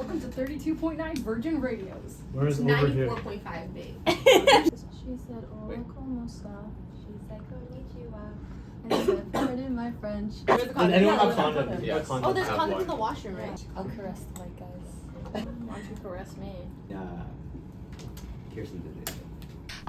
welcome to 32.9 Virgin Radios. Where's over here? 94.5, babe. She said, oh, como esta? She said, konnichiwa. I said, pardon my French. Where's the Does condom? anyone have Where's the condom? condom? Oh, there's condoms in the washroom, right? I'll caress my guys. Why don't you caress me? Kirsten did it.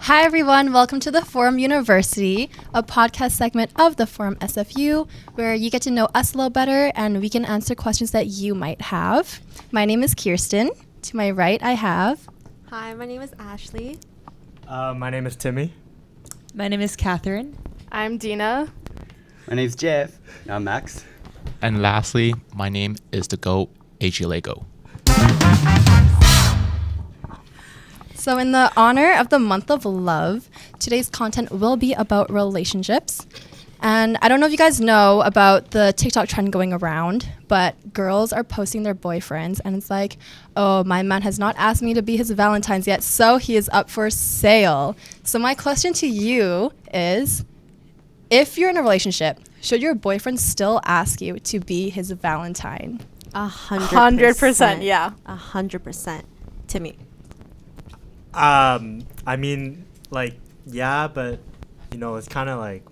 Hi everyone, welcome to the Forum University, a podcast segment of the Forum SFU, where you get to know us a little better and we can answer questions that you might have. My name is Kirsten. To my right, I have... Hi, my name is Ashley. My name is Timmy. My name is Catherine. I'm Deena. My name's Jeff. I'm Max. And lastly, my name is the GOAT, AG Lego. So in the honor of the month of love, today's content will be about relationships. And I don't know if you guys know about the TikTok trend going around, but girls are posting their boyfriends and it's like, oh, my man has not asked me to be his Valentine's yet, so he is up for sale. So my question to you is, if you're in a relationship, should your boyfriend still ask you to be his Valentine? 100%, yeah. 100%. Timmy. I mean, like, yeah, but, it's kind of like,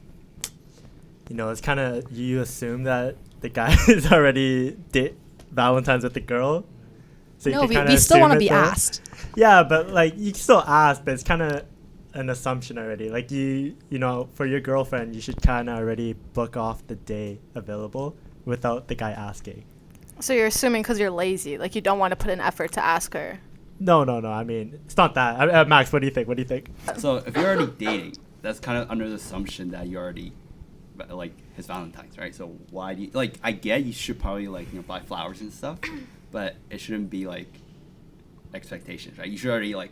you assume that the guy is already Valentine's with the girl. So no, we still want to be asked. Yeah, but, like, you can still ask, but it's kind of an assumption already. Like, for your girlfriend, you should kind of already book off the day available without the guy asking. So you're assuming because you're lazy, like you don't want to put in effort to ask her. No. I mean, it's not that. Max, what do you think? So if you're already dating, that's kind of under the assumption that you're already, like, his Valentine's, right? So why do you, like, I get you should probably, like, buy flowers and stuff, but it shouldn't be, like, expectations, right? You should already, like,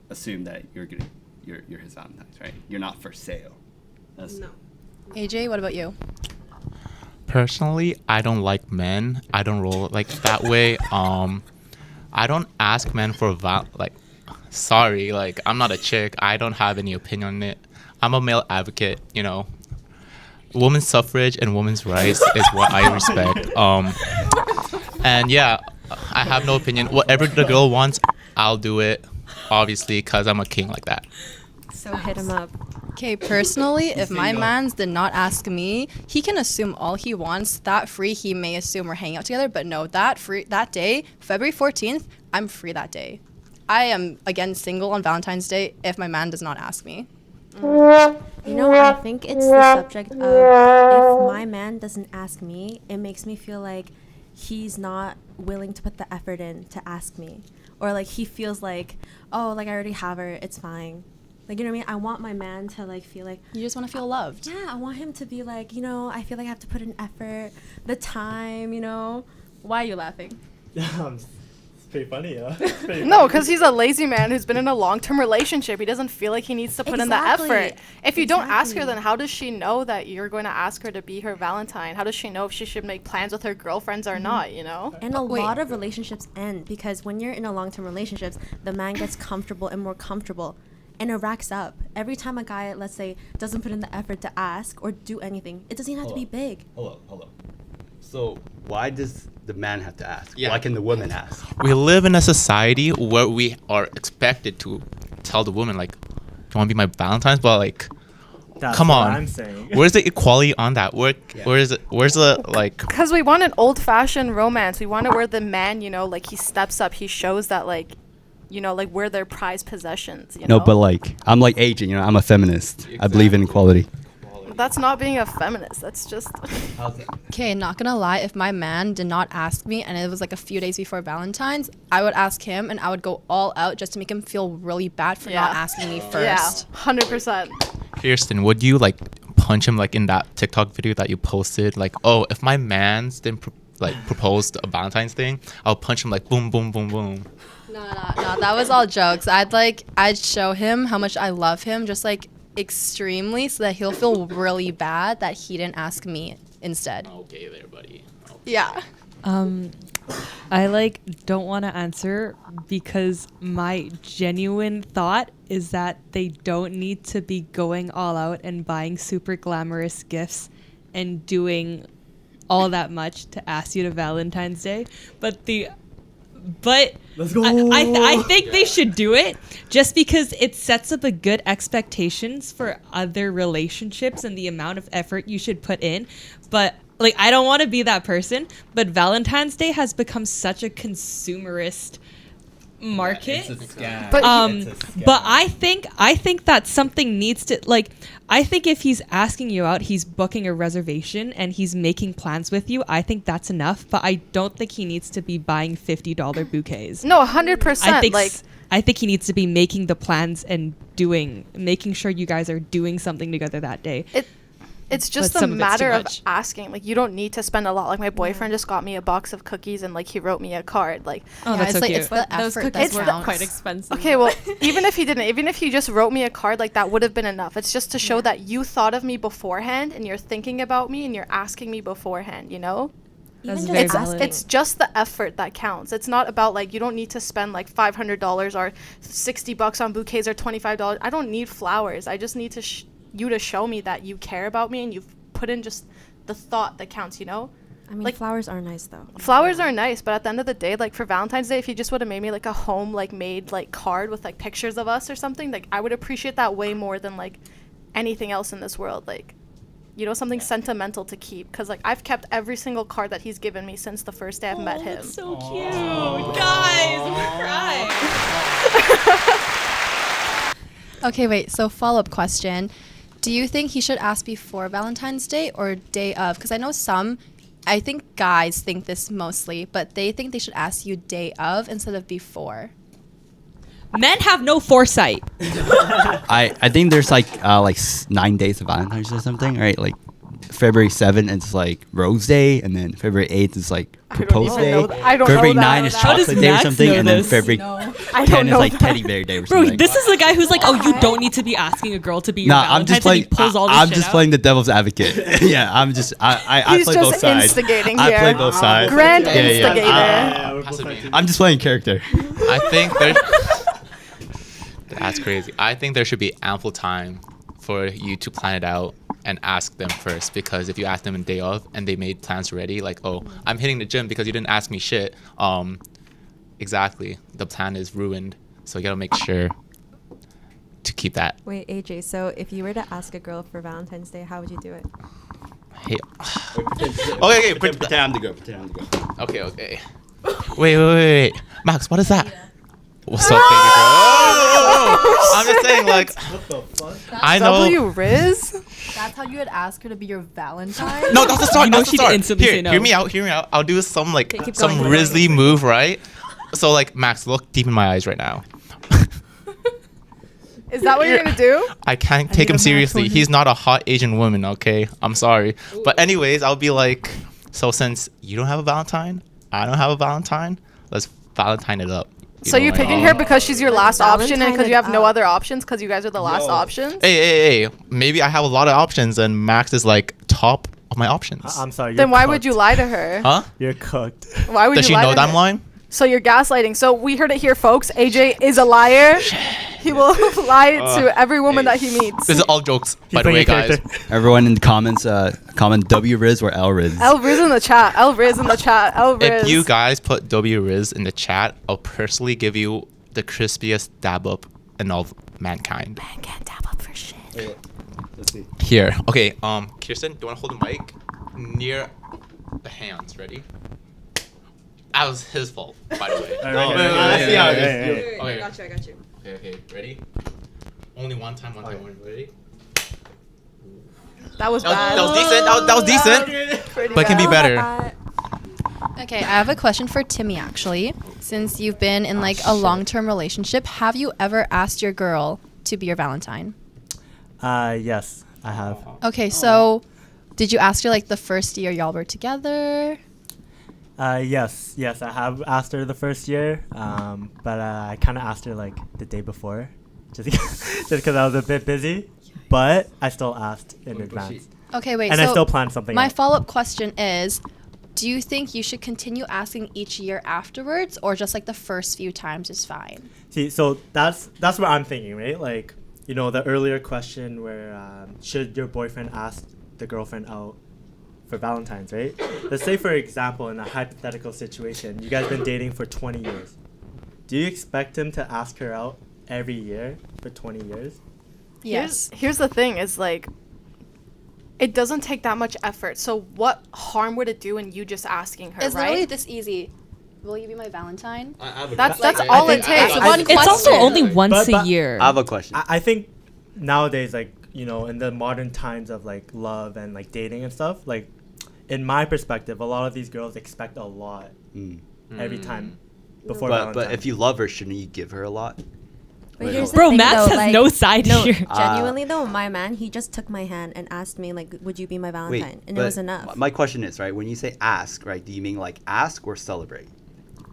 assume that you're his Valentine's, right? You're not for sale. No. AJ, what about you? Personally, I don't like men. I don't roll like that way. I don't ask men for sorry, like, I'm not a chick. I don't have any opinion on it. I'm a male advocate, Women's suffrage and women's rights is what I respect. And yeah, I have no opinion. Whatever the girl wants, I'll do it, obviously, because I'm a king like that. So hit him up. Okay, personally, if my mans did not ask me, he can assume all he wants. That free, he may assume we're hanging out together, but no, that day, February 14th, I'm free that day. I am, again, single on Valentine's Day if my man does not ask me. I think it's the subject of if my man doesn't ask me, it makes me feel like he's not willing to put the effort in to ask me. Or, like, he feels like, oh, like, I already have her, it's fine. Like, you know what I mean? I want my man to, like, feel like... You just want to feel loved. Yeah, I want him to be like, I feel like I have to put in effort, the time, Why are you laughing? It's pretty funny, huh? No, because he's a lazy man who's been in a long-term relationship. He doesn't feel like he needs to put in the effort. If you don't ask her, then how does she know that you're going to ask her to be her Valentine? How does she know if she should make plans with her girlfriends or not, And a lot of relationships end because when you're in a long-term relationships, the man gets comfortable and more comfortable. And it racks up. Every time a guy, let's say, doesn't put in the effort to ask or do anything, it doesn't even have to be big. Hold up. So why does the man have to ask? Yeah. Why can the woman ask? We live in a society where we are expected to tell the woman, like, do you want to be my Valentine's? But, like, That's come what on. I'm saying. Where's the equality on that? Where's the, like... Because we want an old-fashioned romance. We want it where the man, like, he steps up. He shows that, like, like, we're their prized possessions, No, but, like, I'm like aging, I'm a feminist. Exactly. I believe in equality. That's not being a feminist. That's just... Okay, not gonna lie, if my man did not ask me and it was like a few days before Valentine's, I would ask him and I would go all out just to make him feel really bad for not asking me first. Yeah, 100%. Kirsten, would you, like, punch him, like, in that TikTok video that you posted? Like, oh, if my man's didn't, propose a Valentine's thing, I'll punch him, like, boom, boom, boom, boom. No, that was all jokes. I'd show him how much I love him, just, like, extremely, so that he'll feel really bad that he didn't ask me instead. Okay there, buddy. Okay. Yeah. I don't want to answer because my genuine thought is that they don't need to be going all out and buying super glamorous gifts and doing all that much to ask you to Valentine's Day. But the But Let's go. I think they should do it just because it sets up a good expectations for other relationships and the amount of effort you should put in. But like, I don't want to be that person, but Valentine's Day has become such a consumerist market. But But I think that something needs to, like, I think if he's asking you out, he's booking a reservation and he's making plans with you, I think that's enough. But I don't think he needs to be buying $50 bouquets. no, 100%. I think he needs to be making the plans and making sure you guys are doing something together that day. It's just But a some of it's too matter of much. asking. Like, you don't need to spend a lot. Like, my boyfriend just got me a box of cookies and like he wrote me a card. Like, Oh, that's so cute. It's the Those effort cookies that were counts. quite expensive. okay, well, even if he just wrote me a card, like that would have been enough. It's just to show that you thought of me beforehand and you're thinking about me and you're asking me beforehand, you know? That's Even very just valid. It's just the effort that counts. It's not about like you don't need to spend like $500 or $60 on bouquets or $25. I don't need flowers. I just need to you to show me that you care about me and you've put in just the thought that counts, you know? I mean, Like- flowers are nice though. Flowers are nice, but at the end of the day, like for Valentine's Day, if you just would have made me like a home like made like card with like pictures of us or something, like I would appreciate that way more than like anything else in this world. Like, you know, something sentimental to keep, because like I've kept every single card that he's given me since the first day I've met him. That's so cute. Guys, we're crying. Okay, wait. So follow-up question. Do you think he should ask before Valentine's Day or day of? Because I know I think guys think this mostly, but they think they should ask you day of instead of before. Men have no foresight. I think there's like 9 days of Valentine's or something, right? Like February 7th it's like Rose Day, and then February 8th is like Propose even Day. know that. I don't February know that. 9th is How does Chocolate Day or Max something, know and then this? February I 10 don't is know like that. Teddy Bear Day or Bro, something. this is the guy who's like, oh, you don't need to be asking a girl to be your Nah, Valentine's, I'm just and playing. he pulls all this I'm shit just out. playing the devil's advocate. Yeah, I He's play just both sides. instigating I here. play both sides. Grand Yeah, yeah. instigator. Yeah, Has to be. I'm just playing character. I think there. That's crazy. I think there should be ample time for you to plan it out and ask them first, because if you ask them a day off and they made plans already, like, oh, I'm hitting the gym because you didn't ask me shit. Exactly. The plan is ruined. So you gotta make sure to keep that. Wait, AJ. So if you were to ask a girl for Valentine's Day, how would you do it? Hey. Okay, pretend I'm the girl. Okay. Wait. Max, what is that? What's up, baby girl? Oh! I'm just saying, like, What the fuck? I know. W Rizz? That's how you would ask her to be your Valentine? No, that's the start. You know That's the she'd start. instantly Here, say no. Hear me out. I'll do some like Okay, keep some going, keep Rizzly move, right? So like, Max, look deep in my eyes right now. Is that what you're gonna do? I can't take him seriously. He's not a hot Asian woman, okay? I'm sorry. But anyways, I'll be like, so since you don't have a Valentine, I don't have a Valentine, let's Valentine it up. So you're picking her because she's your last option and because you have no other options because you guys are the last options? Hey. Maybe I have a lot of options and Max is like top of my options. I'm sorry. Then you're why cooked. would you lie to her? Huh? You're cooked. Why would Does you she lie know to that I'm her? lying? So you're gaslighting. So we heard it here, folks. AJ is a liar. He will lie to every woman that he meets. This is all jokes, He's by the way, playing a guys. character. Everyone in the comments, comment W Rizz or L Rizz. L Rizz in the chat. L Rizz in the chat. L Rizz. If you guys put W Rizz in the chat, I'll personally give you the crispiest dab up in all of mankind. Man can't dab up for shit. Let's see. Here. Okay, Kirsten, do you want to hold the mic near the hands? Ready? That was his fault, by the way. All No, right, let's see how it is. Okay. I got you. Okay, ready? Only one time. Ready? That was That bad. was decent. That was decent. Pretty But it can be bad. better. Okay, I have a question for Timmy actually. Since you've been in like a long-term relationship, have you ever asked your girl to be your Valentine? Yes, I have. Okay, so did you ask her like the first year y'all were together? Yes, I have asked her the first year, but I kind of asked her like the day before, just because I was a bit busy. But I still asked in advance, Okay, wait. and so I still planned something. my out. follow-up question is, do you think you should continue asking each year afterwards, or just like the first few times is fine? See, so that's what I'm thinking, right? Like, you know, the earlier question where should your boyfriend ask the girlfriend out for Valentine's, right? Let's say, for example, in a hypothetical situation, you guys been dating for 20 years. Do you expect him to ask her out every year for 20 years? Yes. Here's the thing is like, it doesn't take that much effort. So what harm would it do in you just asking her, It's right? literally this easy. Will you be my Valentine? That's all it takes. It's also only once a But- year. I have a question. I think nowadays, like, you know, in the modern times of like love and like dating and stuff, like, in my perspective, a lot of these girls expect a lot every time before Valentine's. But if you love her, shouldn't you give her a lot? But here's the Bro, thing, Max though, has like, no side no, here. genuinely though, my man, he just took my hand and asked me like, "Would you be my Valentine?" And it was enough. My question is, right, when you say ask, right, do you mean like ask or celebrate?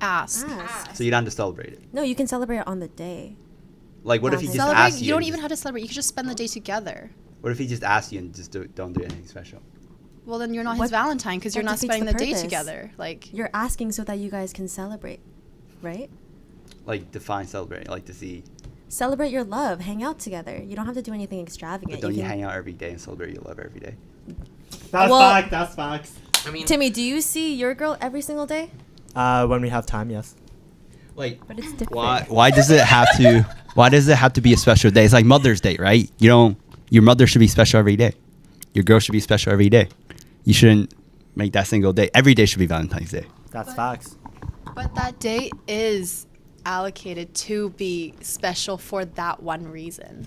Ask. So you don't have to celebrate it. No, you can celebrate it on the day. Like, what if he just Celebrate. asks you? You don't and even just- have to celebrate. You can just spend the day together. What if he just asks you and just don't do anything special? Well, then you're not What- his Valentine because you're that not defeats spending the day purpose. together. Like, You're asking so that you guys can celebrate, right? Like, define celebrate. Like, to see. Celebrate your love. Hang out together. You don't have to do anything But extravagant. don't you can- hang out every day and celebrate your love every day? That's Well- facts. That's facts. I mean, Timmy, do you see your girl every single day? When we have time, yes. Like, But it's different. why does it have to? Why does it have to be a special day? It's like Mother's Day, right? You don't. Your mother should be special every day. Your girl should be special every day. You shouldn't make that single day. Every day should be Valentine's Day. That's facts. but that day is allocated to be special for that one reason.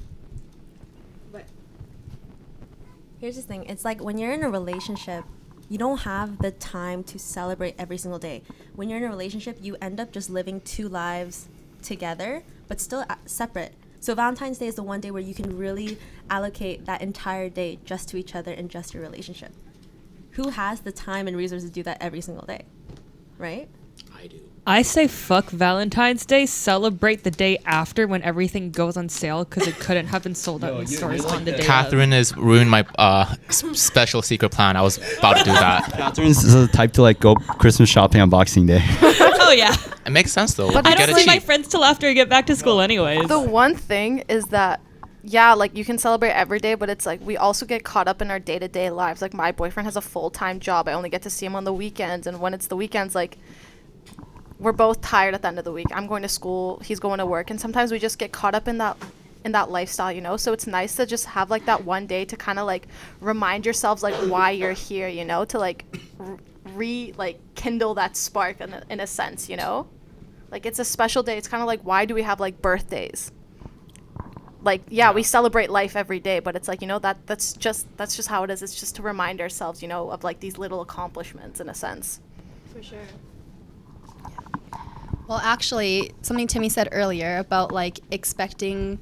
Here's the thing. It's like when you're in a relationship, you don't have the time to celebrate every single day. When you're in a relationship, you end up just living two lives together, but still separate. So Valentine's Day is the one day where you can really allocate that entire day just to each other and just your relationship. Who has the time and resources to do that every single day? Right? I do. I say fuck Valentine's Day. Celebrate the day after when everything goes on sale because it couldn't have been sold out in stores on the day. Catherine has ruined my special secret plan. I was about to do that. Catherine's the type to like go Christmas shopping on Boxing Day. Oh yeah. It makes sense though. But You I get don't it see my cheap. friends till after I get back to school, anyways. The one thing is that, yeah, like you can celebrate every day, but it's like we also get caught up in our day-to-day lives. Like my boyfriend has a full-time job. I only get to see him on the weekends, and when it's the weekends, like we're both tired at the end of the week. I'm going to school, he's going to work, and sometimes we just get caught up in that lifestyle, you know? So it's nice to just have like that one day to kind of like remind yourselves like why you're here, you know, to like kindle that spark in a sense, you know? Like it's a special day. It's kind of like, why do we have like birthdays? Like, yeah, we celebrate life every day, but it's like, you know, that's just how it is. It's just to remind ourselves, you know, of like these little accomplishments in a sense. For sure. Well, actually, something Timmy said earlier about like expecting,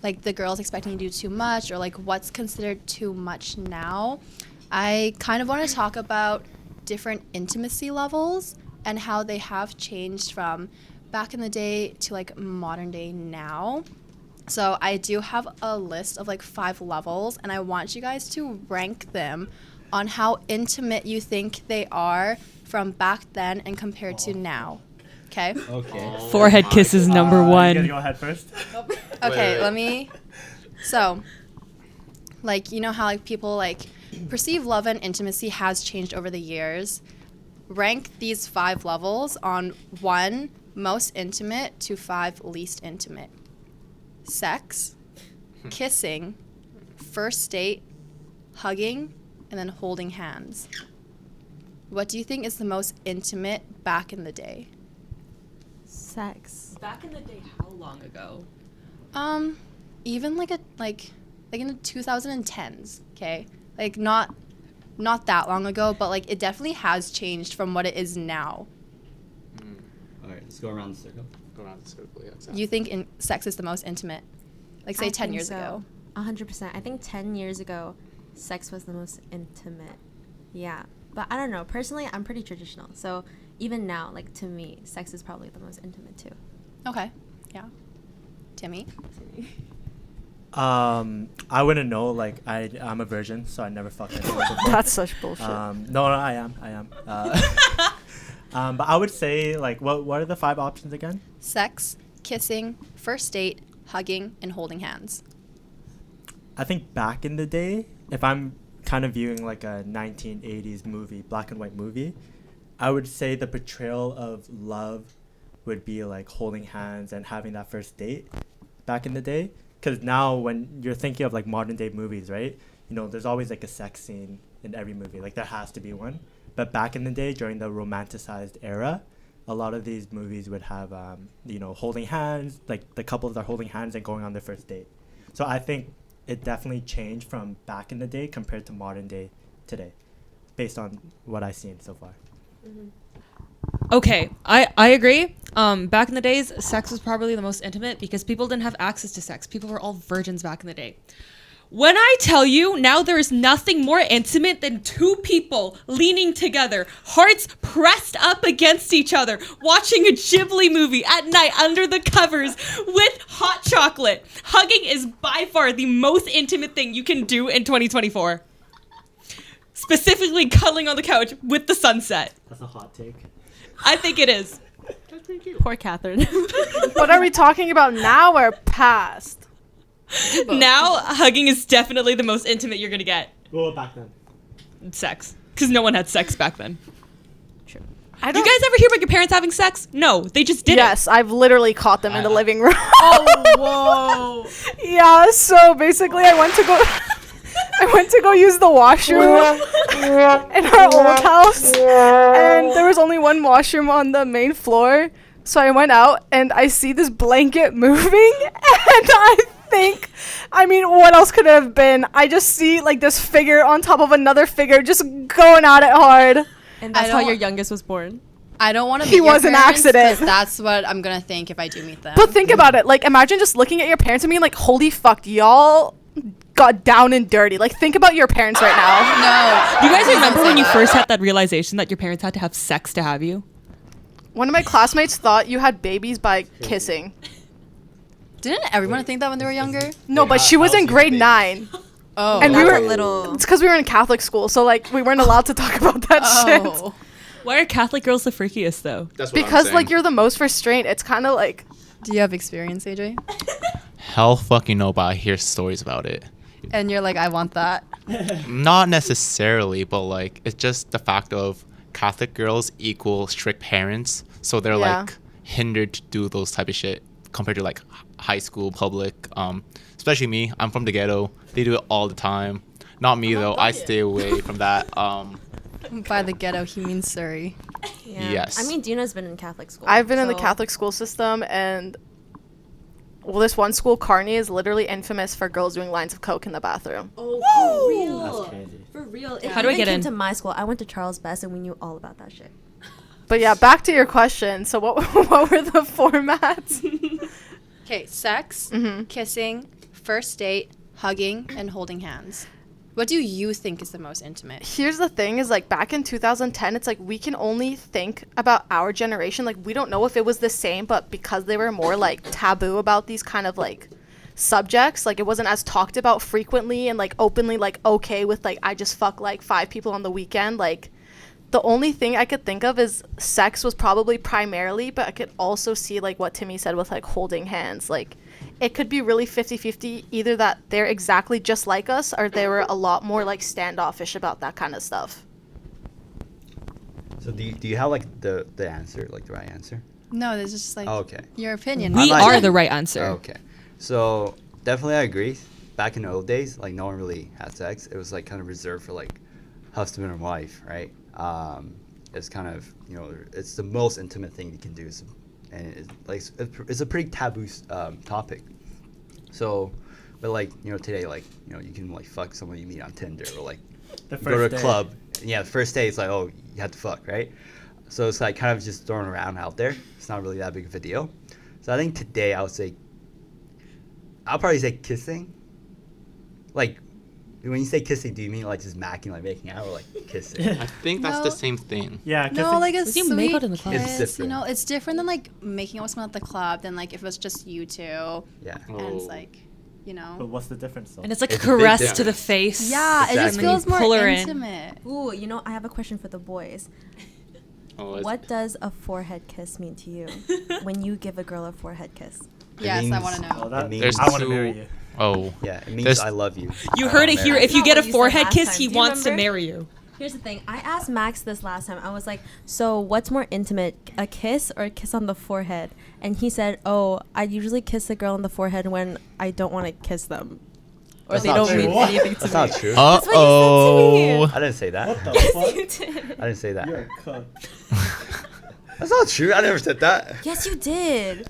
like the girls expecting you to do too much or like what's considered too much now. I kind of want to talk about different intimacy levels and how they have changed from back in the day to like modern day now. So I do have a list of like 5 levels, and I want you guys to rank them on how intimate you think they are from back then and compared to now. Okay? Okay. Forehead kiss is number You one. gonna go ahead first? Okay, let me. So, like, you know how like people like perceive love and intimacy has changed over the years. Rank these 5 levels on 1 most intimate to 5 least intimate. Sex, kissing, first date, hugging, and then holding hands. What do you think is the most intimate back in the day? Sex. Back in the day, how long ago? Even like in the 2010s, okay? Like not that long ago, but like it definitely has changed from what it is now. All right, let's go around the circle. Go around the circle, yeah, exactly. You think sex is the most intimate? Like say I 10 think years so. ago. 100%. I think 10 years ago, sex was the most intimate. Yeah. But I don't know. Personally, I'm pretty traditional. So even now, like to me, sex is probably the most intimate too. Okay. Yeah. Timmy? I wouldn't know. Like I'm a virgin, so I never fucked anyone before. That's such bullshit. No, I am. But I would say like what are the 5 options again? Sex, kissing, first date, hugging, and holding hands. I think back in the day, if I'm kind of viewing like a 1980s movie, black and white movie, I would say the portrayal of love would be like holding hands and having that first date back in the day. Because now when you're thinking of like modern day movies, right? You know, there's always like a sex scene in every movie. Like there has to be one. But back in the day, during the romanticized era, a lot of these movies would have, you know, holding hands, like the couples are holding hands and going on their first date. So I think it definitely changed from back in the day compared to modern day today, based on what I've seen so far. Okay, I agree. Back in the days, sex was probably the most intimate because people didn't have access to sex. People were all virgins back in the day. When I tell you, now there is nothing more intimate than two people leaning together, hearts pressed up against each other, watching a Ghibli movie at night under the covers with hot chocolate. Hugging is by far the most intimate thing you can do in 2024. Specifically cuddling on the couch with the sunset. That's a hot take. I think it is. Poor Catherine. What are we talking about now or past? Now, hugging is definitely the most intimate you're going to get. Well, back then. Sex. Because no one had sex back then. True. I Do don't. you guys ever hear about your parents having sex? No, they just did Yes, I've literally caught them in the living room. Oh, whoa. Yeah, so basically I went to go use the washroom in our old house, and there was only one washroom on the main floor. So I went out and I see this blanket moving, and I mean, what else could it have been? I just see like this figure on top of another figure just going at it hard. And that's how your youngest was born. I don't want to. He was an accident. That's what I'm gonna think if I do meet them. But think about it. Like, imagine just looking at your parents and being like, holy fuck, y'all got down and dirty. Like, think about your parents right now. No. You guys remember when you first had that realization that your parents had to have sex to have you? One of my classmates thought you had babies by kissing. Didn't everyone think that when they were younger? No, but she was in grade 9. Oh. And we That's were a little. It's because we were in Catholic school, so like we weren't allowed to talk about that shit. Oh. Why are Catholic girls the freakiest, though? That's what I'm Because saying. like you're the most restrained. It's kind of like Do you have experience, AJ? Hell fucking no, but I hear stories about it. And you're like, I want that. Not necessarily, but like it's just the fact of Catholic girls equal strict parents, so they're Yeah. like hindered to do those type of shit compared to like high school public. Especially me, I'm from the ghetto. They do it all the time. Not me though. I stay away from that. By the ghetto, he means Surrey. Yeah. Yes. I mean, Deena's been in Catholic school. I've been in the so- Catholic school system, and well, this one school, Kearney, is literally infamous for girls doing lines of coke in the bathroom. Oh, for real. That's crazy. For real. It How do I even get came in? to my school. I went to Charles Best, and we knew all about that shit. But yeah, back to your question. So what were the formats? Okay, sex, kissing, first date, hugging, and holding hands. What do you think is the most intimate? Here's the thing is like back in 2010, it's like we can only think about our generation. Like we don't know if it was the same, but because they were more like taboo about these kind of like subjects, like it wasn't as talked about frequently and like openly like okay with like I just fuck like 5 people on the weekend. Like the only thing I could think of is sex was probably primarily, but I could also see like what Timmy said with like holding hands. Like it could be really 50-50, either that they're exactly just like us or they were a lot more like standoffish about that kind of stuff. So do you have like the answer, like the right answer? No, this is just like Okay. your opinion. We like are it. the right answer. Okay. So definitely I agree. Back in the old days, like no one really had sex. It was like kind of reserved for like husband and wife, right? It's kind of, you know, it's the most intimate thing you can do. And it's a pretty taboo topic. So, but like, you know, today, like, you know, you can like fuck someone you meet on Tinder or like The go to a first day. club. Yeah, the first day it's like, oh, you have to fuck, right? So it's like kind of just thrown around out there. It's not really that big of a deal. So I think today I'll probably say kissing. Like, when you say kissing, do you mean like just macking, like making out, or like kissing? I think that's the No. same thing. Yeah, No, like a Does you make sweet out in the club? It's kiss, you different. know, it's different than like making out with someone at the club than like if it was just you two Yeah. and it's like, you But know. what's the difference though? And it's like It's a a big caress to the difference. face. Yeah, it just Exactly. feels And then you more pull her in. intimate. Ooh, you know, I have a question for the boys. Oh, What does a forehead kiss mean to you when you give a girl a forehead kiss? Yes, I means- want to know. Oh, that, It means- There's I want to two. marry you. Oh, Yeah, it means There's- I love you. You I heard wanna it here. marry If you That's get not a what you said forehead last kiss, time. he Do you wants to remember? marry you. Here's the thing. I asked Max this last time. I was like, so what's more intimate, a kiss or a kiss on the forehead? And he said, oh, I usually kiss a girl on the forehead when I don't want to kiss them. Or That's they not don't true. mean anything to That's me. not true. That's what you said I didn't say that. What the fuck? I didn't say that. You're a cunt. That's not true. I never said that. Yes, you did.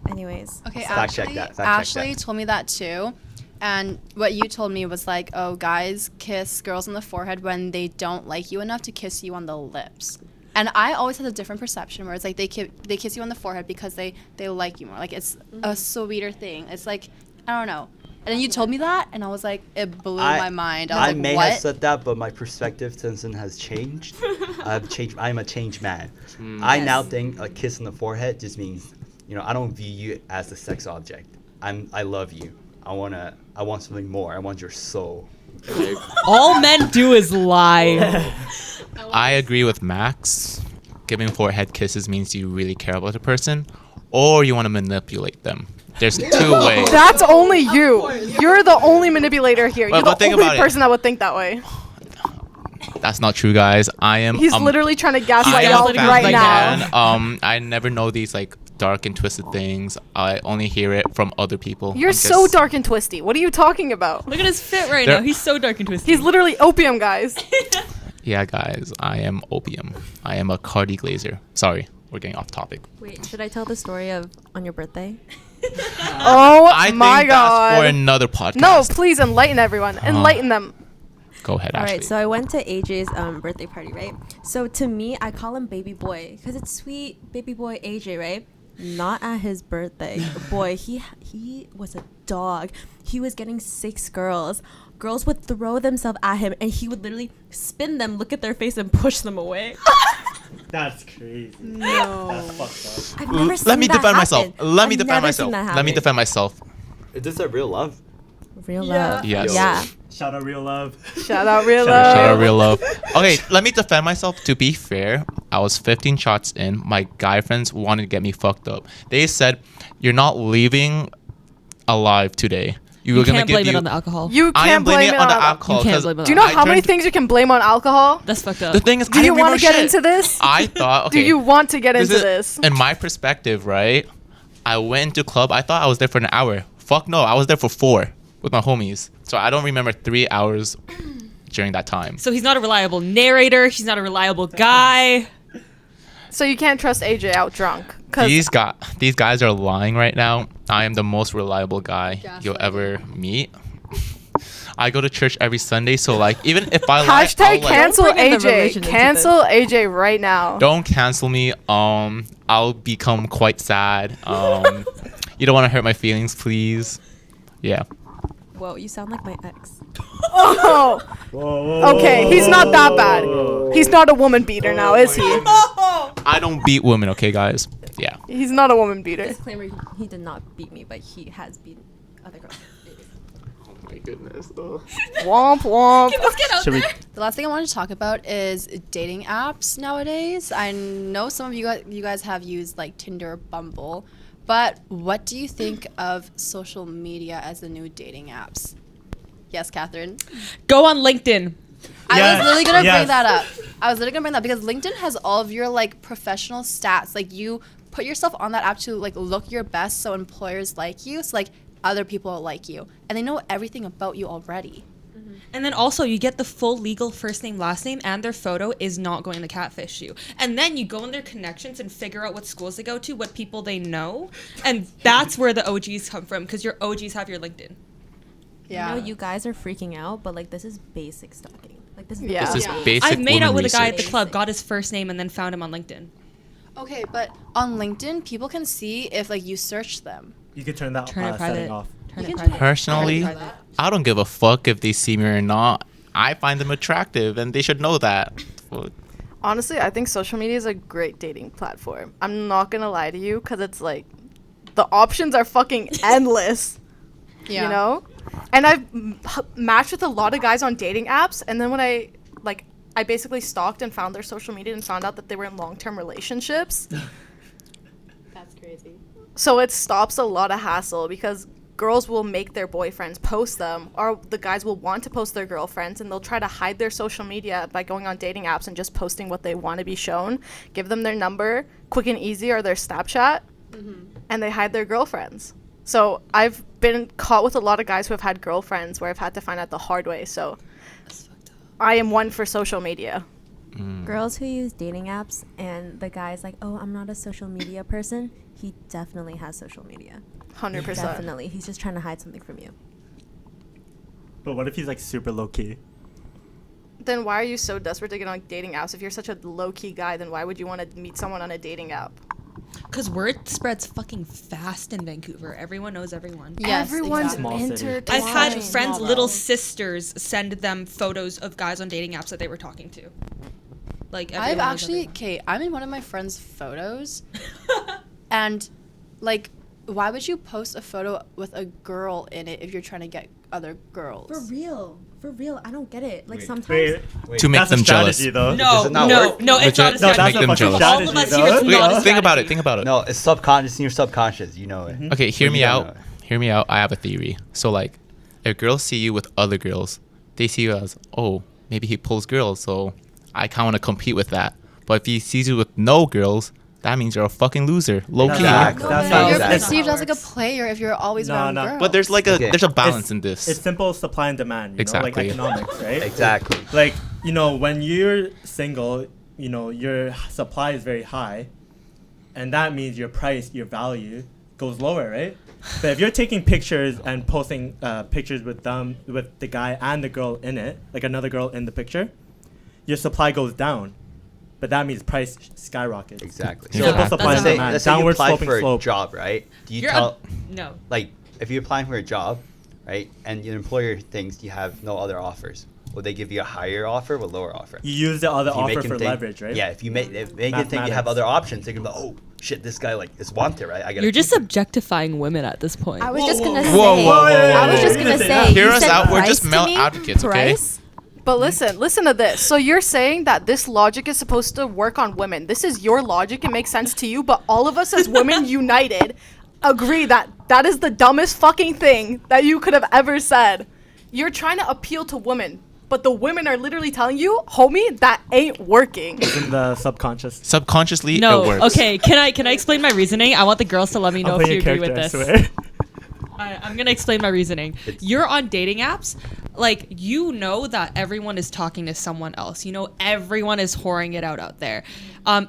Anyways. Okay, Fact check Ashley, that, fact check Ashley that. told me that too. And what you told me was like, oh, guys kiss girls on the forehead when they don't like you enough to kiss you on the lips. And I always had a different perception where it's like they kiss you on the forehead because they like you more. Like it's a sweeter thing. It's like, I don't know. And then you told me that, and I was like, it blew my mind. I was I like, may what? have said that, but my perspective since then has changed. I've changed. I'm a changed man. I now think a kiss on the forehead just means, I don't view you as a sex object. I love you. I want something more. I want your soul. All men do is lie. I agree with Max. Giving forehead kisses means you really care about the person, or you want to manipulate them. There's two ways. That's only you. You're the only manipulator here. You're But the think only about it. person that would think that way. That's not true, guys. I am. He's literally trying to I gaslight am y'all a right family now. man. I never know these like dark and twisted things. I only hear it from other people. You're I'm so just- dark and twisty. What are you talking about? Look at his fit right There- now. He's so dark and twisted. He's literally opium, guys. Yeah, guys. I am opium. I am a Cardi Glazer. Sorry, we're getting off topic. Wait, should I tell the story of on your birthday? Oh I my think that's for god. another podcast. No, please enlighten everyone. Enlighten them. Go ahead, All Ashley. right, so I went to AJ's birthday party, right? So to me, I call him baby boy because it's sweet baby boy AJ, right? Not at his birthday. Boy, he was a dog. He was getting 6 girls. Girls would throw themselves at him, and he would literally spin them, look at their face, and push them away. That's crazy. No. That's fucked up. I've never seen Let me that defend myself. happen. Let me I've defend never myself. seen that Let me happen. defend myself. Is this a real love? Real Yeah. love. Yes. Yeah. Shout out real love. Shout out real Shout love. Shout out real love. Okay, let me defend myself. To be fair, I was 15 shots in. My guy friends wanted to get me fucked up. They said, "You're not leaving alive today. You We're gonna can't give blame you." it on the alcohol. You I am can't blame blaming it it on the on alcohol. You can't 'cause blame it on Do you know I how many turned- things you can blame on alcohol? That's fucked up. The thing is, Do I you didn't want to remember get shit. into this? I thought, okay. Do you want to get into is- this? In my perspective, right? I went to club. I thought I was there for an hour. Fuck no, I was there for 4 with my homies. So I don't remember 3 hours during that time. So he's not a reliable narrator. He's not a reliable guy. So you can't trust AJ out drunk. 'Cause These guys are lying right now. I am the most reliable guy you'll ever meet. I go to church every Sunday, so like even if I lie, hashtag I'll, like, cancel Don't bring in the AJ. religion into Cancel AJ right now. don't cancel me. I'll become quite sad. You don't want to hurt my feelings, please. Yeah. Whoa, you sound like my ex. Oh. Okay, he's not that bad. He's not a woman beater now, is he? I don't beat women, okay, guys? Yeah. He's not a woman beater. Disclaimer: he did not beat me, but he has beaten other girls. Oh my goodness. Womp womp. Should we? The last thing I wanted to talk about is dating apps nowadays. I know some of you guys have used like Tinder or Bumble, but what do you think of social media as the new dating apps? Yes, Catherine. Go on LinkedIn. I Yes, was literally gonna yes. bring that up. I was literally gonna bring that because LinkedIn has all of your like professional stats. Like you put yourself on that app to like look your best, so employers like you. So like other people like you, and they know everything about you already. And then also you get the full legal first name, last name, and their photo is not going to catfish you. And then you go in their connections and figure out what schools they go to, what people they know. And that's where the OGs come from, because your OGs have your LinkedIn. Yeah. I know you guys are freaking out, but like this is basic stalking. Like this is Yeah. This is Yeah. basic I made out woman with a guy at the research. club, got his first name, and then found him on LinkedIn. Okay, but on LinkedIn, people can see if like you search them. You could turn that Turn it setting private. off. Turn You it can private. Personally, Turn it private. I don't give a fuck if they see me or not. I find them attractive, and they should know that. Well, Honestly, I think social media is a great dating platform. I'm not gonna lie to you, because it's like the options are fucking endless. Yeah. You know? And I've matched with a lot of guys on dating apps, and then when I basically stalked and found their social media and found out that they were in long-term relationships. That's crazy. crazy. So it stops a lot of hassle because girls will make their boyfriends post them, or the guys will want to post their girlfriends, and they'll try to hide their social media by going on dating apps and just posting what they want to be shown. Give them their number, quick and easy, or their Snapchat, and they hide their girlfriends. So I've been caught with a lot of guys who have had girlfriends where I've had to find out the hard way. So I am one for social media. Girls who use dating apps and the guy's like, oh, I'm not a social media person, he definitely has social media. 100%. Definitely. He's just trying to hide something from you. But what if he's like super low key? Then why are you so desperate to get on dating apps? If you're such a low-key guy, then why would you want to meet someone on a dating app? Because word spreads fucking fast in Vancouver. Everyone knows everyone. Yes, Everyone's exactly. Small city. intertwined. I've had Small friends' world. little sisters send them photos of guys on dating apps that they were talking to. Like I've everyone knows actually, everyone. Kate, I'm in one of my friend's photos, and like, why would you post a photo with a girl in it if you're trying to get other girls? For real. I don't get it. Like sometimes. Wait, To make That's a them jealous. strategy, though. No, Does it not no, work? no, it's not a Legit. No, strategy. that's Make a them fucking jealous. strategy, All of us though. here, it's Okay, not a think about it. strategy. Think about it. No, it's subconscious in your subconscious. You know it. Okay, hear But me you don't out. know it. Hear me out. I have a theory. So like, if girls see you with other girls, they see you as, oh, maybe he pulls girls, so I kind of want to compete with that. But if he sees you with no girls, that means you're a fucking loser, low key. Exactly. That's But how you're Exactly. perceived as like a player if you're always No, around no. girls. But there's like Okay. there's a balance It's- in this. It's simple supply and demand, you know, Exactly. like economics, right? Exactly. Like, you know, when you're single, you know, your supply is very high, and that means your price, your value goes lower, right? But if you're taking pictures and posting pictures with them, with the guy and the girl in it, like another girl in the picture, your supply goes down. But that means price skyrockets. Exactly. Yeah. Simple That's supply and a- demand. Let's say you Downward apply sloping for a slope. job, right? Do you You're tell no. like if you're applying for a job, right, and your employer thinks you have no other offers, will they give you a higher offer or a lower offer? You use the other If you make offer them for think- leverage, right? Yeah, if you make if they think you have Mathematics. other options, they're gonna be like, oh shit, this guy like is wanted, right? I gotta You're just keep him. objectifying women at this point. I was just gonna say. Whoa, whoa, whoa, I was whoa, just whoa. gonna Say say. that. Hear you us said out, we're price just to male me? advocates, okay? Price? But listen to this. So you're saying that this logic is supposed to work on women. This is your logic. It makes sense to you, but all of us as women united agree that that is the dumbest fucking thing that you could have ever said. You're trying to appeal to women, but the women are literally telling you, homie, that ain't working. It's in the subconscious. Subconsciously, No, it works. okay. Can I explain my reasoning? I want the girls to let me know I'll if play you your agree with character, this. I swear. I'm gonna explain my reasoning. You're on dating apps, like you know that everyone is talking to someone else. You know everyone is whoring it out there.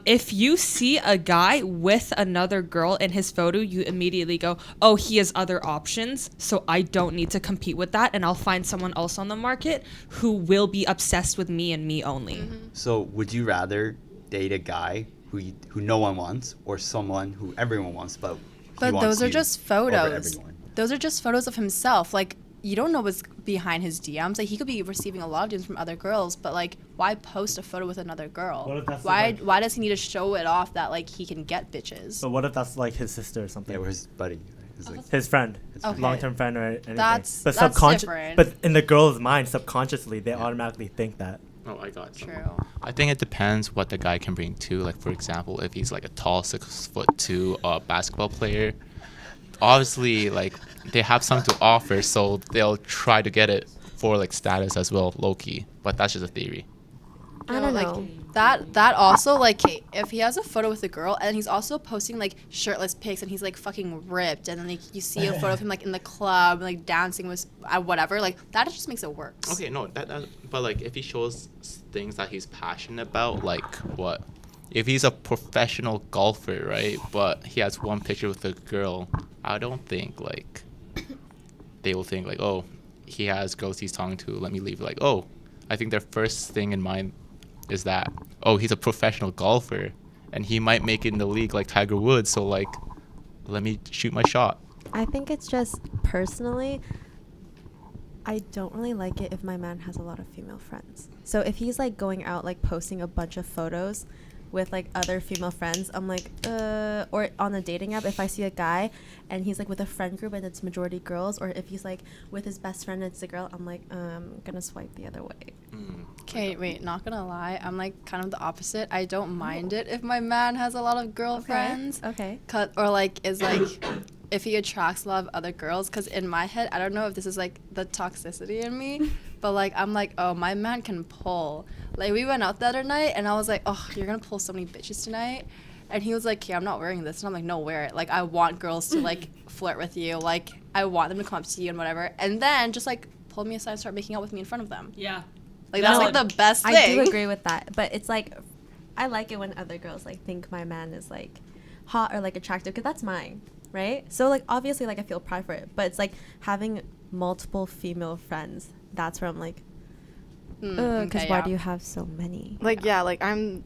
If you see a guy with another girl in his photo, you immediately go, "Oh, he has other options, so I don't need to compete with that, and I'll find someone else on the market who will be obsessed with me and me only." So would you rather date a guy who no one wants, or someone who everyone wants, but he But wants those are you just over photos. everyone? Those are just photos of himself. Like, you don't know what's behind his DMs. Like, he could be receiving a lot of DMs from other girls, but like, why post a photo with another girl? What if that's Why like- why does he need to show it off that like he can get bitches? But what if that's like his sister or something? Yeah, we're his buddy. Right? He's like, His friend. Okay. Long-term friend or anything. That's- but that's different. But in the girl's mind, subconsciously, they automatically think that. Oh, I got something. True. I think it depends what the guy can bring too. Like for example, if he's like a tall 6'2" basketball player, obviously like they have something to offer, so they'll try to get it for like status as well, low key. But that's just a theory. I don't like, know. That also like Kate, if he has a photo with a girl and he's also posting like shirtless pics and he's like fucking ripped and then like you see a photo of him like in the club like dancing with whatever, like that just makes it worse. Okay, no, that but like if he shows things that he's passionate about, like what? If he's a professional golfer, right? But he has one picture with a girl, I don't think like they will think like, oh, he has girls he's talking to. Let me leave. Like, oh, I think their first thing in mind is that, oh, he's a professional golfer and he might make it in the league like Tiger Woods. So like, let me shoot my shot. I think it's just personally, I don't really like it if my man has a lot of female friends. So if he's like going out like posting a bunch of photos, with like other female friends, I'm like, or on a dating app, if I see a guy and he's like with a friend group and it's majority girls, or if he's like with his best friend and it's a girl, I'm like, I'm gonna swipe the other way. Okay, wait, not gonna lie, I'm like kind of the opposite. I don't mind it if my man has a lot of girlfriends. Okay. Or like is like if he attracts a lot of other girls, because in my head, I don't know if this is like the toxicity in me, but like I'm like, oh, my man can pull. Like we went out the other night and I was like, oh, you're gonna pull so many bitches tonight. And he was like, yeah, I'm not wearing this. And I'm like, no, wear it. Like I want girls to like flirt with you. Like I want them to come up to you and whatever. And then just like pull me aside and start making out with me in front of them. Yeah. Like that's like the best thing. I do agree with that, but it's like, I like it when other girls like think my man is like hot or like attractive, because that's mine, right? So like obviously like I feel pride for it, but it's like having multiple female friends. That's where I'm like, because why do you have so many? Like yeah, like I'm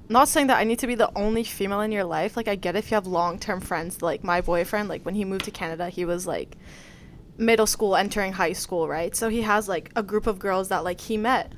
not saying that I need to be the only female in your life. Like I get if you have long-term friends. Like my boyfriend, like when he moved to Canada, he was like middle school entering high school, right? So he has like a group of girls that like he met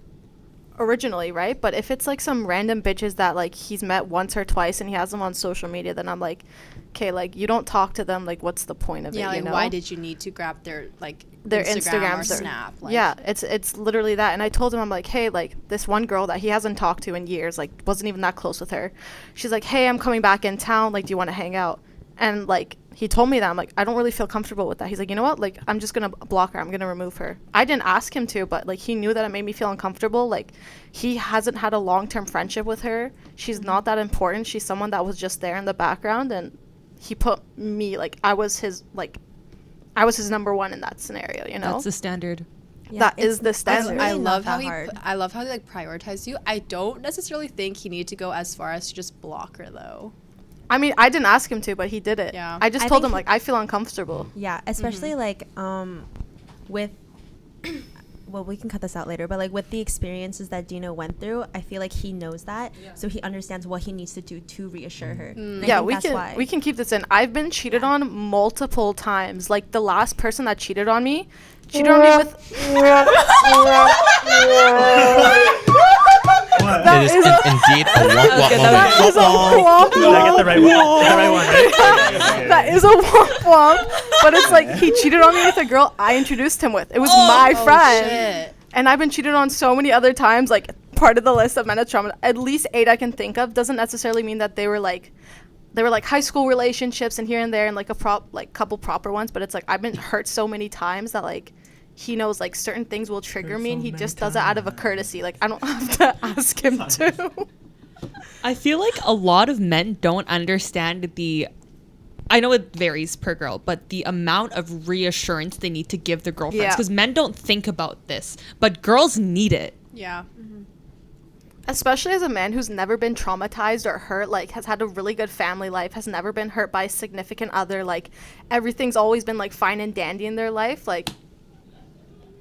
originally, right? But if it's like some random bitches that like he's met once or twice and he has them on social media, then I'm like, okay, like you don't talk to them, like what's the point of it? Like you know? why did you need to grab their like their Instagram or Instagrams Snap? Like, yeah, it's literally that. And I told him, I'm like, hey, like this one girl that he hasn't talked to in years, like wasn't even that close with her. She's like, hey, I'm coming back in town. Like, do you want to hang out? And like he told me that. I'm like, I don't really feel comfortable with that. He's like, you know what? Like I'm just gonna block her. I'm gonna remove her. I didn't ask him to, but like he knew that it made me feel uncomfortable. Like he hasn't had a long-term friendship with her. She's not that important. She's someone that was just there in the background, and he put me like I was his number one in that scenario, you know? That's the standard. Yeah, that is the standard. I really love not how that he hard. I love how he like prioritized you. I don't necessarily think he needed to go as far as to just block her though. I mean, I didn't ask him to, but he did it. Yeah. I just I told think him like I feel uncomfortable. Yeah, especially like with well, we can cut this out later, but like with the experiences that Deena went through, I feel like he knows that, so he understands what he needs to do to reassure her. And I Yeah, think we can keep this in. I've been cheated on multiple times. Like the last person that cheated on me with It is indeed a womp womp that moment. is a womp Did I get the right one? The right one, right? that is a womp womp. But it's like he cheated on me with a girl I introduced him with. It was my friend. Shit. And I've been cheated on so many other times. Like part of the list of men of trauma, at least 8 I can think of, doesn't necessarily mean that they were like high school relationships and here and there and like couple proper ones. But it's like I've been hurt so many times that like he knows like certain things will trigger me, and he just does it out of a courtesy. Like I don't have to ask him to. I feel like a lot of men don't understand I know it varies per girl, but the amount of reassurance they need to give their girlfriends. Yeah. Because men don't think about this, but girls need it. Yeah. Especially as a man who's never been traumatized or hurt, like has had a really good family life, has never been hurt by a significant other, like everything's always been like fine and dandy in their life. Like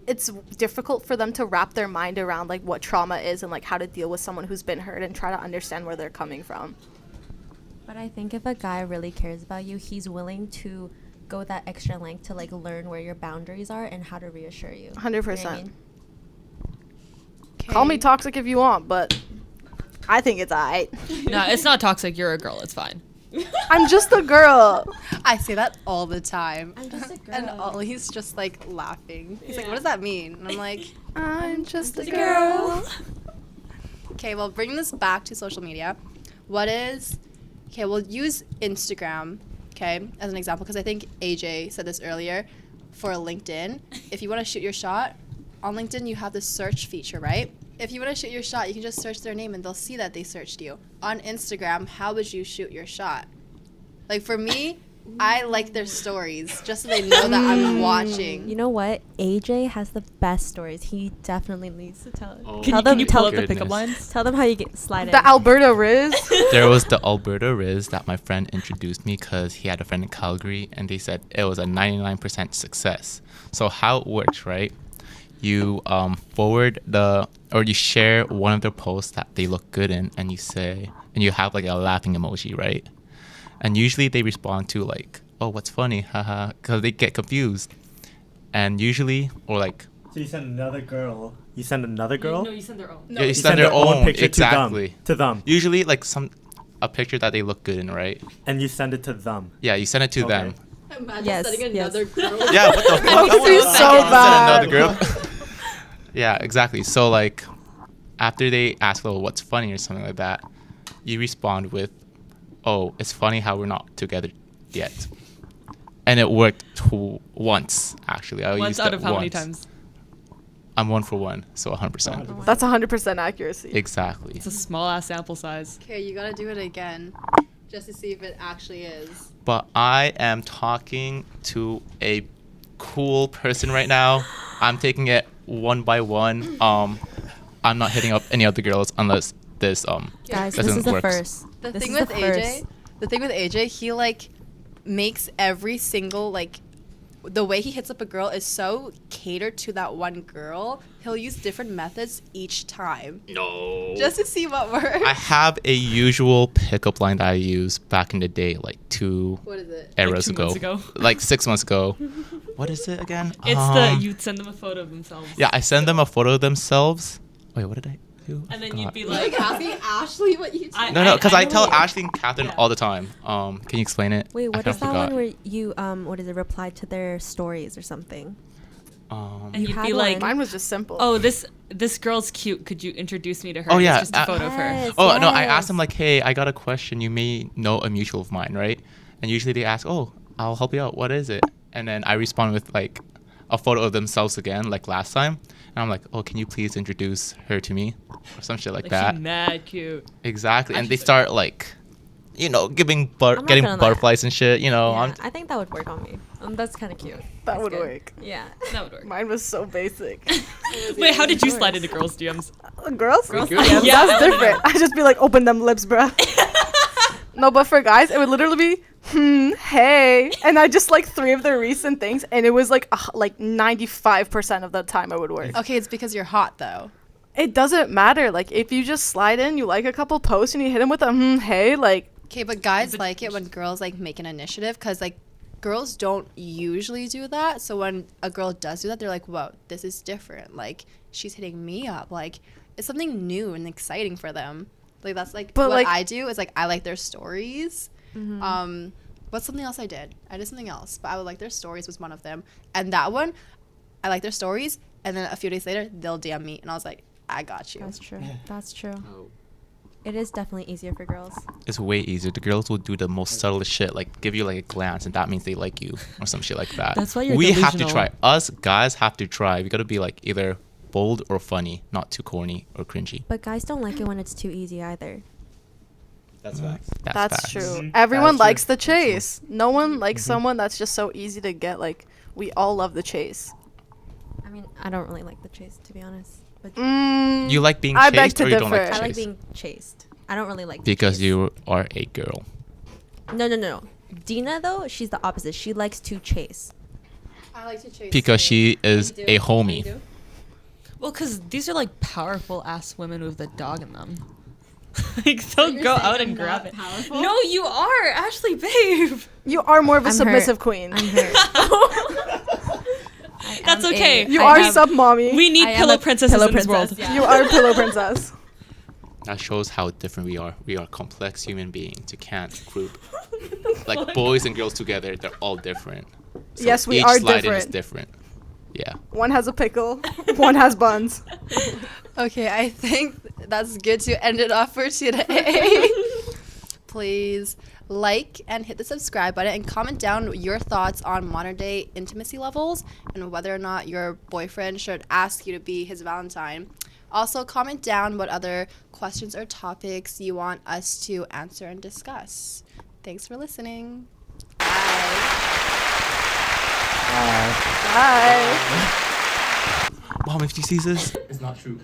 it's difficult for them to wrap their mind around like what trauma is and like how to deal with someone who's been hurt and try to understand where they're coming from. But I think if a guy really cares about you, he's willing to go that extra length to like learn where your boundaries are and how to reassure you. 100%. You know what I mean? Call me toxic if you want, but I think it's alright. No, it's not toxic. You're a girl. It's fine. I'm just a girl. I say that all the time. I'm just a girl. And Ollie's just like laughing. He's like, what does that mean? And I'm like, I'm just a girl. okay, well, bring this back to social media. Okay, we'll use Instagram, okay, as an example, because I think AJ said this earlier. For LinkedIn, if you want to shoot your shot, on LinkedIn you have the search feature, right? If you want to shoot your shot, you can just search their name and they'll see that they searched you. On Instagram, how would you shoot your shot? Like for me, I like their stories just so they know that I'm watching. You know what? AJ has the best stories. He definitely needs to tell. Oh, Can you pull up the goodness. pickup lines? Tell them how you get slide in. The Alberta Rizz. There was the Alberta Rizz that my friend introduced me because he had a friend in Calgary, and they said it was a 99% success. So how it works, right? You you share one of their posts that they look good in, and you have like a laughing emoji, right? And usually they respond to like, oh, what's funny, haha, because they get confused. And usually, or like So you send another girl. You send another girl. No, you send their own. Yeah, you send their own picture exactly. to them. Usually, like a picture that they look good in, right? And you send it to them. Yeah, you send it to Okay. them. Imagine Yes, sending yes. another girl. Yeah, what the fuck? I This wanna is so send bad. another girl. Yeah, exactly. So like, after they ask, "Oh, what's funny?" or something like that, you respond with, "Oh, it's funny how we're not together yet." And it worked once actually. I Once used out it of how many once. times? I'm 1 for 1, so 100%. That's 100% accuracy. Exactly. It's a small ass sample size. Okay, you gotta do it again, just to see if it actually is. But I am talking to a cool person right now. I'm taking it one by one. I'm not hitting up any other girls unless this Guys, doesn't this is the work. first. The This thing is with the AJ, first. the thing with AJ, he like makes every single like the way he hits up a girl is so catered to that one girl. He'll use different methods each time. No. Just to see what works. I have a usual pickup line that I used back in the day, like 2 What is it? eras 2 months ago. like 6 months ago. What is it again? It's you'd send them a photo of themselves. Yeah, I send them a photo of themselves. Wait, what did I do? I And then you'd forgot. be Like like, asking Ashley what you do. No, because I, know tell it. Ashley and Catherine Yeah. all the time. Can you explain it? Wait, I what kinda is that forgot. one where you what is it? Replied to their stories or something? and You you'd had be like, Mine was just simple. oh, this girl's cute. Could you introduce me to her? Oh, And yeah, It's just a photo of her. Yes. Oh no, I asked Yes. them like, hey, I got a question. You may know a mutual of mine, right? And usually they ask, oh, I'll help you out. What is it? And then I respond with like a photo of themselves again, like last time. And I'm like, oh, can you please introduce her to me, or some shit like that. She's mad cute. Exactly. And they Actually- start like, giving not getting gonna lie. butterflies and shit. Yeah, I'm I think that would work on me. That's kind of cute. that That's would good. work. Yeah. That would work. Mine was so basic. Wait, how did you slide into girls' DMs? Girls? Girls' Yeah, DMs? Yeah, I that's wanna different. I just be like, open them lips, bruh. No, but for guys, it would literally be, hey. And I just like 3 of their recent things. And it was like 95% of the time it would work. Okay, it's because you're hot though. It doesn't matter. Like, if you just slide in, you like a couple posts, and you hit them with a, hey, like, Okay, but guys But- like it when girls like make an initiative because like girls don't usually do that. So when a girl does do that, they're like, whoa, this is different. Like she's hitting me up. Like it's something new and exciting for them. Like that's like But, what like- I do is like I like their stories. What's something else I did? I did something else, but I would like their stories was one of them. And that one, I like their stories. And then a few days later, they'll DM me, and I was like, I got you. That's true. That's true. It is definitely easier for girls. It's way easier. The girls will do the most subtlest shit, like give you like a glance, and that means they like you, or some shit like that. That's why you're we have to delusional. try. Us guys have to try. We gotta be like either bold or funny, not too corny or cringy. But guys don't like it when it's too easy either. That's facts. that's facts. true. Mhm. Everyone That's true. likes the chase. No one likes someone that's just so easy to get. Like, we all love the chase. I mean, I don't really like the chase, to be honest. But You like being I beg chased, to or you don't like differ. the I like chase? being chased. I don't really like the Because chase. you are a girl. No. Deena though, she's the opposite. She likes to chase. I like to chase. Because she is a homie. Well, because these are like powerful ass women with a dog in them. Like they'll go out and grab it. Powerful? No, you are Ashley, babe. You are more of a I'm submissive hurt. queen. I'm hurt. That's okay. You I are have- sub mommy. We need I am pillow a princesses pillow in this world. princess, yeah. You are pillow princess. That shows how different we are. We are complex human beings. You can't group like boys and girls together. They're all different. So Yes, we each are slide in is different. different. Yeah. One has a pickle. One has buns. Okay, I think that's good to end it off for today. Please like and hit the subscribe button and comment down your thoughts on modern day intimacy levels and whether or not your boyfriend should ask you to be his Valentine. Also, comment down what other questions or topics you want us to answer and discuss. Thanks for listening. Bye. Bye. Mom, if she sees this, it's not true.